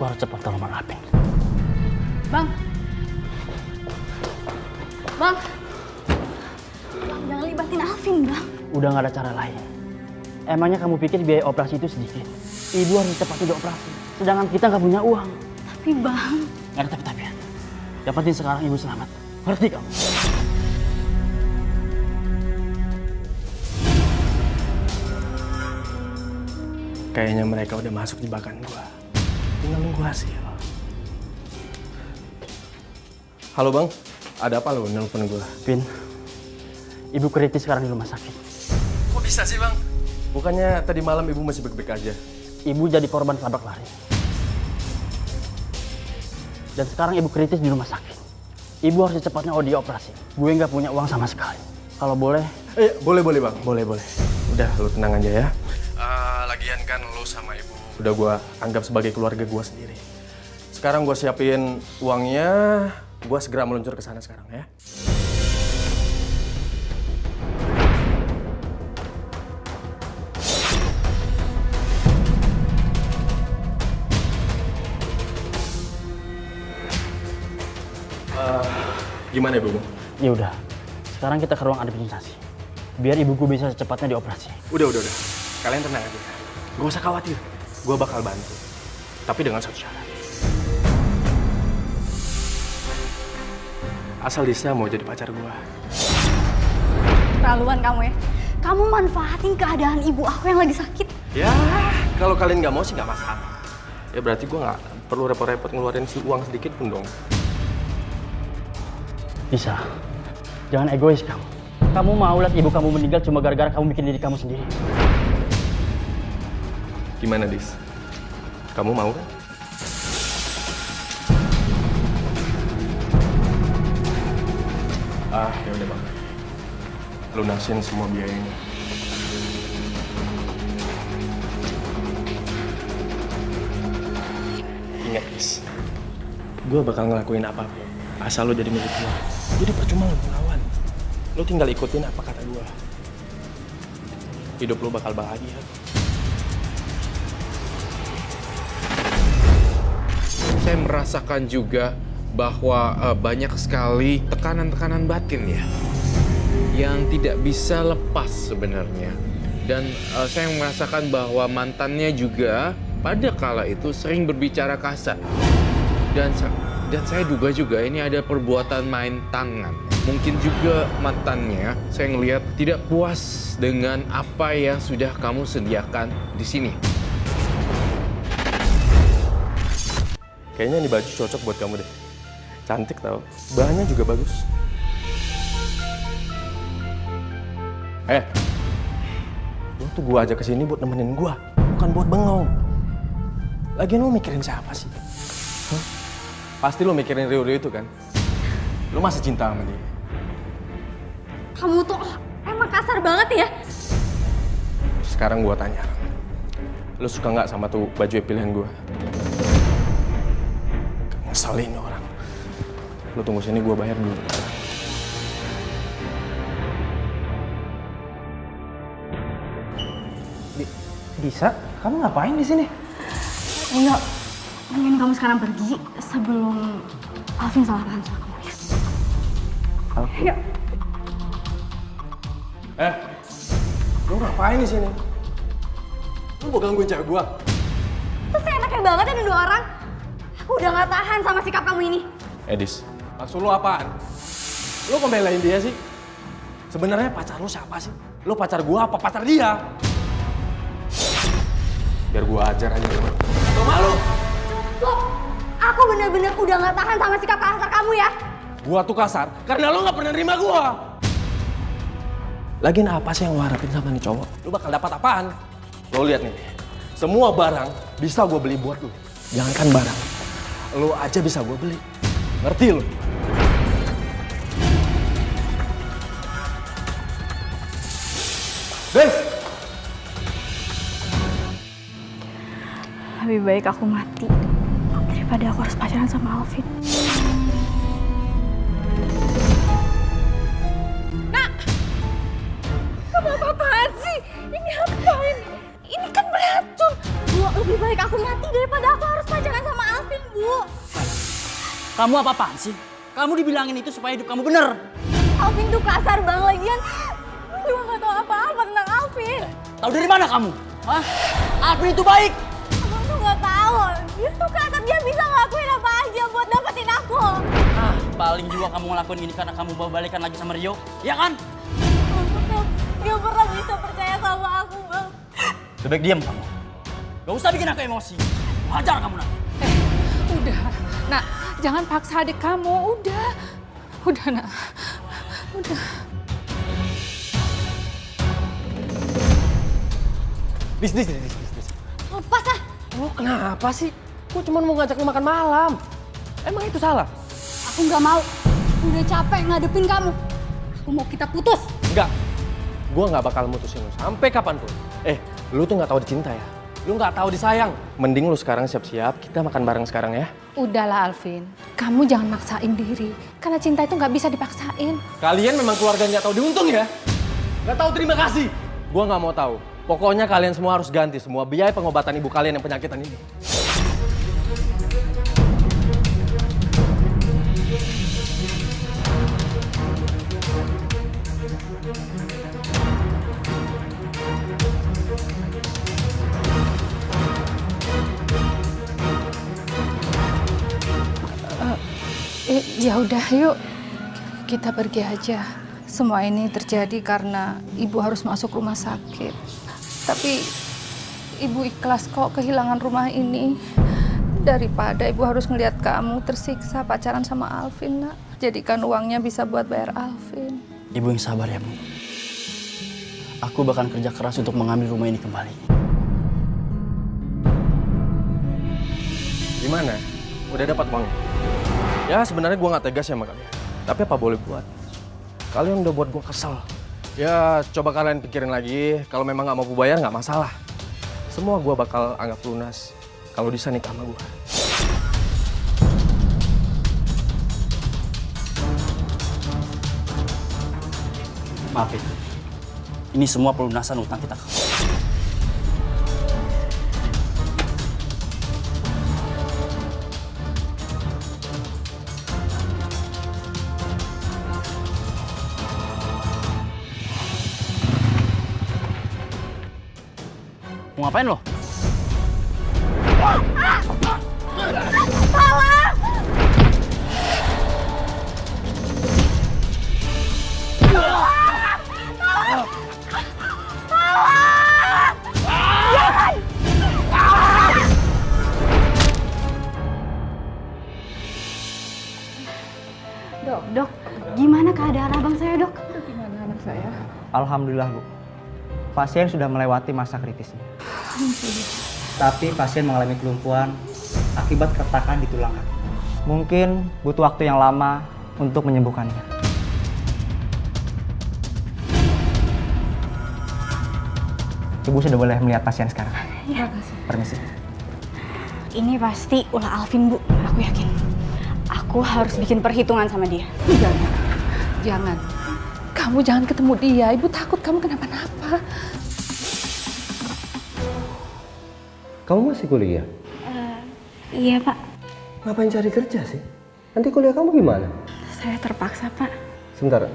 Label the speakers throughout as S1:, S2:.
S1: Aku harus cepat tolong Bang Aping.
S2: Bang. Bang. Bang, jangan libatin Alvin, Bang.
S1: Udah nggak ada cara lain. Emangnya kamu pikir biaya operasi itu sedikit? Ibu harus cepatnya dioperasi. Sedangkan kita nggak punya uang.
S2: Tapi Bang...
S1: Nggak ada tapi-tapian. Yang penting sekarang ibu selamat. Ngerti kamu?
S3: Kayaknya mereka udah masuk jebakan gua. Tinggal nunggu hasil. Halo Bang, ada apa lo nelfon gua?
S1: Vin, ibu kritis sekarang di rumah sakit.
S3: Kok bisa sih Bang? Bukannya tadi malam ibu masih baik-baik aja?
S1: Ibu jadi korban tabrak lari. Dan sekarang ibu kritis di rumah sakit. Ibu harus secepatnya dioperasi. Gue nggak punya uang sama sekali. Kalau boleh...
S3: Boleh Bang, boleh. Udah, lu tenang aja ya. Lagian kan lu sama ibu udah gua anggap sebagai keluarga gua sendiri. Sekarang gua siapin uangnya, gua segera meluncur ke sana sekarang ya. Gimana ibu?
S1: Ya udah, sekarang kita ke ruang administrasi. Biar ibuku bisa secepatnya dioperasi.
S3: Udah. Kalian tenang aja. Gak usah khawatir. Gua bakal bantu. Tapi dengan satu syarat. Asal Lisa mau jadi pacar gua.
S2: Terlaluan kamu ya. Kamu manfaatin keadaan ibu aku yang lagi sakit.
S3: Ya, kalau kalian nggak mau sih nggak masalah. Ya berarti gua nggak perlu repot-repot ngeluarin uang sedikit pun dong.
S1: Bisa. Jangan egois kamu. Kamu mau lihat ibu kamu meninggal cuma gara-gara kamu bikin diri kamu sendiri.
S3: Gimana, Dis? Kamu mau kan? Ya udah Bang. Lunasin semua biayanya. Ingat, Dis. Gue bakal ngelakuin apapun. Asal lo jadi milik gue. Jadi percuma lo melawan. Lo tinggal ikutin apa kata gue. Hidup lo bakal bahagia.
S4: Saya merasakan juga bahwa banyak sekali tekanan-tekanan batin ya yang tidak bisa lepas sebenarnya. Dan saya merasakan bahwa mantannya juga pada kala itu sering berbicara kasar. Dan saya duga juga ini ada perbuatan main tangan. Mungkin juga mantannya saya ngelihat tidak puas dengan apa yang sudah kamu sediakan di sini.
S3: Kayaknya ini baju cocok buat kamu deh. Cantik tau. Bahannya juga bagus. Lo tuh gua ajak kesini buat nemenin gua, bukan buat bengong. Lagian lo mikirin siapa sih? Pasti lo mikirin Rio itu kan? Lo masih cinta sama dia?
S2: Kamu tuh emang kasar banget ya.
S3: Sekarang gua tanya. Lo suka nggak sama tuh baju pilihan gua? Ngeselin orang. Lo tunggu sini, gue bayar dulu.
S1: Bisa? Kamu ngapain di sini?
S2: Enggak, mending kamu sekarang pergi sebelum Alvin salah paham sama kamu ya.
S1: Alvin?
S2: Yuk.
S3: Lo ngapain di sini? Lo mau gangguin cewek gue?
S2: Terus enaknya banget ya nuduh orang. Aku udah gak tahan sama sikap kamu ini.
S3: Edis, maksud lo apaan? Lo ngebelain dia sih? Sebenarnya pacar lo siapa sih? Lo pacar gue apa pacar dia? Biar gue ajar aja lo. Lo malu?
S2: Loh, aku bener-bener udah gak tahan sama sikap kasar kamu ya.
S3: Gua tuh kasar karena lo gak pernah nerima gua. Lagian apa sih yang lo harapin sama nih cowok? Lo bakal dapat apaan? Lo lihat nih, semua barang bisa gua beli buat lo. Jangankan barang, lo aja bisa gua beli. Ngerti lo? Des!
S2: Lebih baik aku mati daripada aku harus pacaran sama Alvin. Apaan sih? Ini apaan? Ini kan beracun. Lebih baik aku mati daripada aku harus pacaran sama Bu.
S1: Kamu apa-apaan sih? Kamu dibilangin itu supaya hidup kamu bener.
S2: Alvin tuh kasar Bang, lagian gue juga gak tahu apa-apa tentang Alvin.
S1: Tahu dari mana kamu? Hah? Alvin itu baik.
S2: Abang tuh gak tahu. Dia tuh kasar, dia bisa ngelakuin apa aja buat dapetin aku.
S1: Ah, paling juga kamu ngelakuin ini karena kamu mau balikan lagi sama Rio, ya kan?
S2: Abang gak pernah bisa percaya sama aku, Bang.
S1: Lebih baik diam kamu. Gak usah bikin aku emosi. Hajar kamu nanti.
S5: Udah, nak, jangan paksa adik kamu. Udah, nak. Udah.
S3: Dis.
S2: Lepas ah.
S3: Lo kenapa sih? Gue cuma mau ngajak lo makan malam. Emang itu salah?
S2: Aku gak mau. Udah capek ngadepin kamu. Aku mau kita putus.
S3: Enggak. Gue nggak bakal mutusin lo sampai kapanpun. Lu tuh nggak tahu dicinta ya? Lu nggak tahu disayang. Mending lu sekarang siap-siap, kita makan bareng sekarang ya.
S5: Udahlah Alvin, kamu jangan maksain diri. Karena cinta itu nggak bisa dipaksain.
S3: Kalian memang keluarga nggak tahu diuntung ya? Nggak tahu terima kasih. Gue nggak mau tahu. Pokoknya kalian semua harus ganti semua biaya pengobatan ibu kalian yang penyakitan ini.
S5: Ya udah, yuk kita pergi aja. Semua ini terjadi karena ibu harus masuk rumah sakit. Tapi ibu ikhlas kok kehilangan rumah ini. Daripada ibu harus ngelihat kamu tersiksa pacaran sama Alvin, nak. Jadikan uangnya bisa buat bayar Alvin.
S1: Ibu yang sabar ya, Bu. Aku bahkan kerja keras untuk mengambil rumah ini kembali.
S3: Gimana? Udah dapat uangnya? Ya sebenarnya gue nggak tegas ya sama kalian. Tapi apa boleh buat? Kalian udah buat gue kesel. Ya coba kalian pikirin lagi. Kalau memang nggak mau gue bayar nggak masalah. Semua gue bakal anggap lunas. Kalau bisa nikah sama gue.
S1: Maaf ya. Ini semua pelunasan utang kita. Mau ngapain lo?
S2: Dok, gimana keadaan abang saya, Dok?
S5: Gimana anak saya?
S6: Alhamdulillah, Bu. Pasien sudah melewati masa kritisnya. Tapi pasien mengalami kelumpuhan akibat keretakan di tulang kaki. Mungkin butuh waktu yang lama untuk menyembuhkannya. Ibu sudah boleh melihat pasien sekarang.
S2: Ya.
S6: Permisi.
S2: Ini pasti ulah Alvin, Bu. Aku yakin. Aku harus bikin perhitungan sama dia.
S5: Jangan. Kamu jangan ketemu dia. Ibu takut kamu kenapa-napa.
S7: Kamu masih kuliah?
S2: Iya, Pak.
S7: Ngapain cari kerja sih? Nanti kuliah kamu gimana?
S2: Saya terpaksa, Pak.
S7: Sebentar,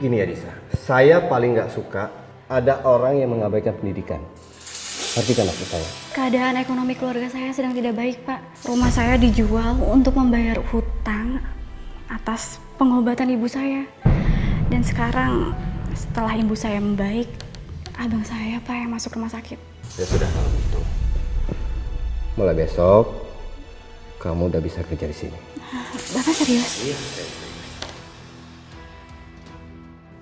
S7: gini ya Disa. Saya paling nggak suka ada orang yang mengabaikan pendidikan. Perhatikan maksud saya.
S2: Keadaan ekonomi keluarga saya sedang tidak baik, Pak. Rumah saya dijual untuk membayar hutang atas pengobatan ibu saya. Dan sekarang setelah ibu saya membaik, abang saya, Pak, yang masuk rumah sakit.
S7: Ya sudah kalau gitu. Mulai besok kamu udah bisa kerja di sini.
S2: Bapak serius?
S7: Iya.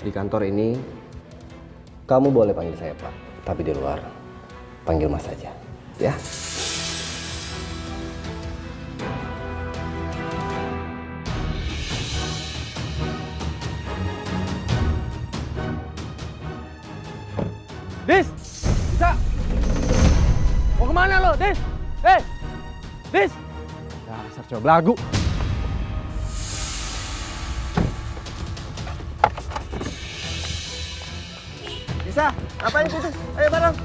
S7: Di kantor ini kamu boleh panggil saya Pak, tapi di luar panggil Mas saja, ya.
S3: Dis! Bisa! Mau kemana lo, Dis? Dis! Dasar coba belagu.
S7: Bisa, ngapain situ? Ayo bareng.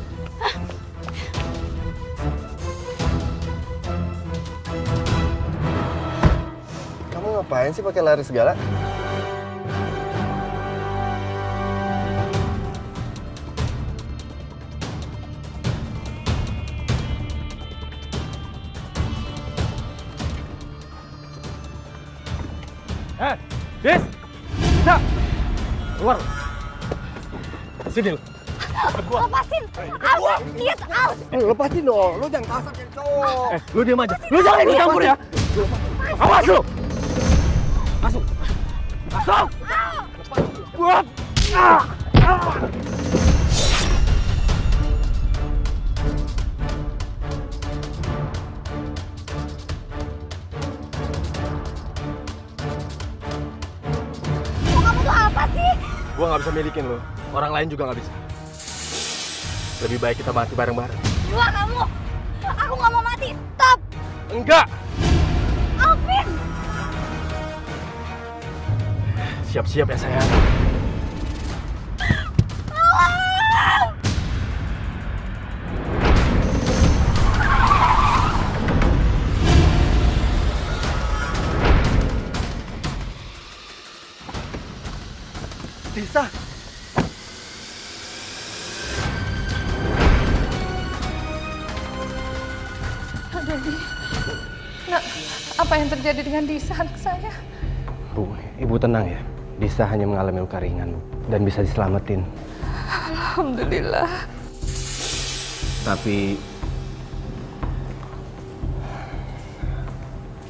S7: ngapain sih pakai lari segala?
S3: Dis! Bisa! Keluar! Sini lu.
S8: Lepasin! Aus! Lihat aus!
S7: Lepasin dong, lu jangan kasar jadi cowok.
S3: Lu diam aja. Lu jangan ikut campur ya. Awas lu! Masuk! Masuk! Buat!
S8: Kamu tuh apa sih?
S3: Gua nggak bisa milikin lu. Orang lain juga nggak bisa. Lebih baik kita mati bareng-bareng.
S8: Dua kamu! Aku nggak mau mati! Stop!
S3: Enggak!
S8: Alvin!
S3: Siap-siap ya sayang.
S7: Disa!
S5: Dodi, nak, apa yang terjadi dengan Disa anak saya?
S7: Bu, ibu tenang ya. Disa hanya mengalami luka ringan, Bu, dan bisa diselamatin.
S5: Alhamdulillah.
S7: Tapi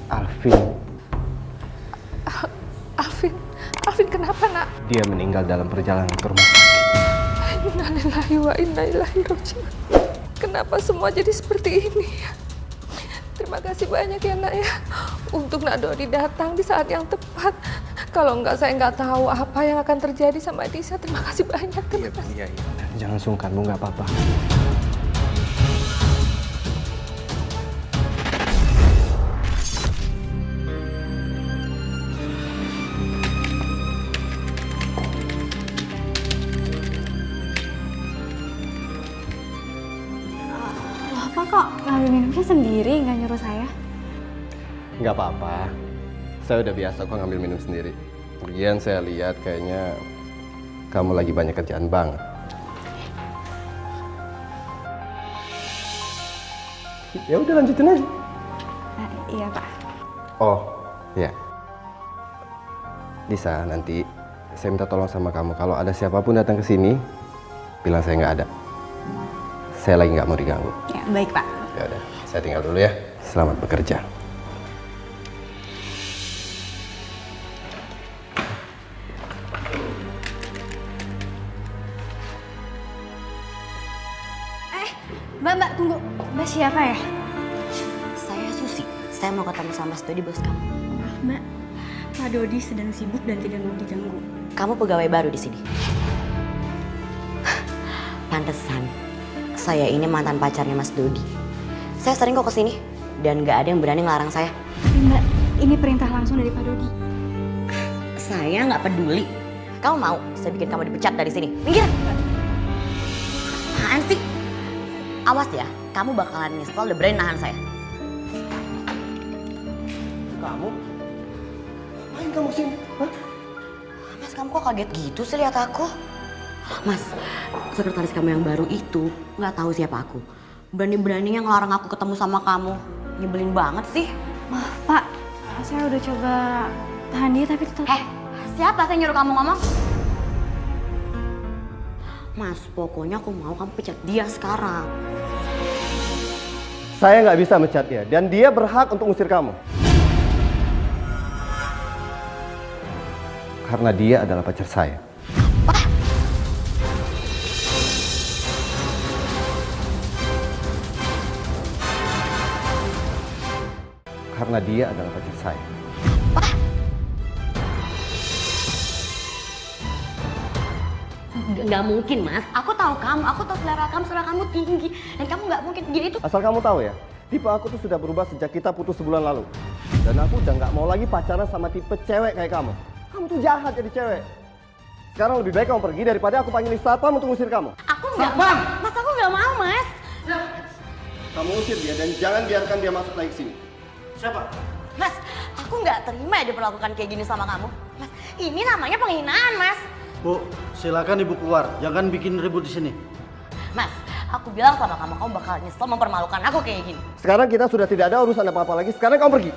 S7: Alvin,
S5: Alvin kenapa nak?
S7: dia meninggal dalam perjalanan ke rumah sakit.
S5: Innalillahi wa inna ilaihi raji'un. Kenapa semua jadi seperti ini ya? Terima kasih banyak ya nak ya. Untuk Nak Dodi datang di saat yang tepat. Kalau enggak saya nggak tahu apa yang akan terjadi sama Disa. Terima kasih banyak. Terima kasih.
S7: Iya. Jangan sungkan, Bu, nggak apa-apa.
S2: Loh, apa kok ngambil minumnya sendiri, nggak nyuruh saya?
S7: Nggak apa-apa. Saya udah biasa kok ngambil minum sendiri. Kemudian saya lihat kayaknya kamu lagi banyak kerjaan banget. Ya udah lanjutin aja.
S2: Iya Pak.
S7: Oh, ya. Disa, nanti saya minta tolong sama kamu. Kalau ada siapapun datang ke sini, bilang saya nggak ada. Saya lagi nggak mau diganggu.
S2: Ya, baik Pak.
S7: Ya udah, saya tinggal dulu ya. Selamat bekerja.
S2: Mbak, tunggu. Mbak siapa ya?
S8: Saya Susi. Saya mau ketemu sama Mas Dodi, bos kamu.
S2: Mbak, Pak Dodi sedang sibuk dan tidak mau diganggu.
S8: Kamu pegawai baru di sini. Pantesan. Saya ini mantan pacarnya Mas Dodi. Saya sering kok kesini dan nggak ada yang berani ngelarang saya.
S2: Tapi Mbak, ini perintah langsung dari Pak Dodi.
S8: Saya nggak peduli. Kamu mau saya bikin kamu dipecat dari sini? Minggir! Apaan sih? Awas ya, kamu bakalan nyesel udah berani nahan saya.
S7: Kamu? Ngapain kamu sini? Hah?
S8: Mas, kamu kok kaget gitu sih lihat aku? Mas, sekretaris kamu yang baru itu nggak tahu siapa aku. Berani-beraninya ngelarang aku ketemu sama kamu. Nyebelin banget sih.
S2: Maaf Pak, saya udah coba tahan dia tapi tetap...
S8: Siapa sih nyuruh kamu ngomong? Mas, pokoknya aku mau kamu pecat dia sekarang.
S7: Saya nggak bisa mecat dia, dan dia berhak untuk ngusir kamu. Karena dia adalah pacar saya. Karena dia adalah pacar saya.
S8: Nggak mungkin, Mas. Aku tahu kamu, aku tahu selera kamu tinggi. Dan kamu nggak mungkin, dia itu...
S7: Asal kamu tahu ya, tipe aku tuh sudah berubah sejak kita putus sebulan lalu. Dan aku udah nggak mau lagi pacaran sama tipe cewek kayak kamu. Kamu tuh jahat jadi cewek. Sekarang lebih baik kamu pergi daripada aku panggil satpam untuk ngusir kamu.
S8: Aku nggak mau. Mas, aku nggak mau, Mas.
S7: Kamu usir dia dan jangan biarkan dia masuk lagi ke sini.
S1: Siapa?
S8: Mas, aku nggak terima ya diperlakukan kayak gini sama kamu. Mas, ini namanya penghinaan, Mas.
S9: Bu, silakan ibu keluar. Jangan bikin ribut di sini.
S8: Mas, aku bilang sama kamu bakal nyesel mempermalukan aku kayak gini.
S7: Sekarang kita sudah tidak ada urusan apa-apa lagi. Sekarang kamu pergi.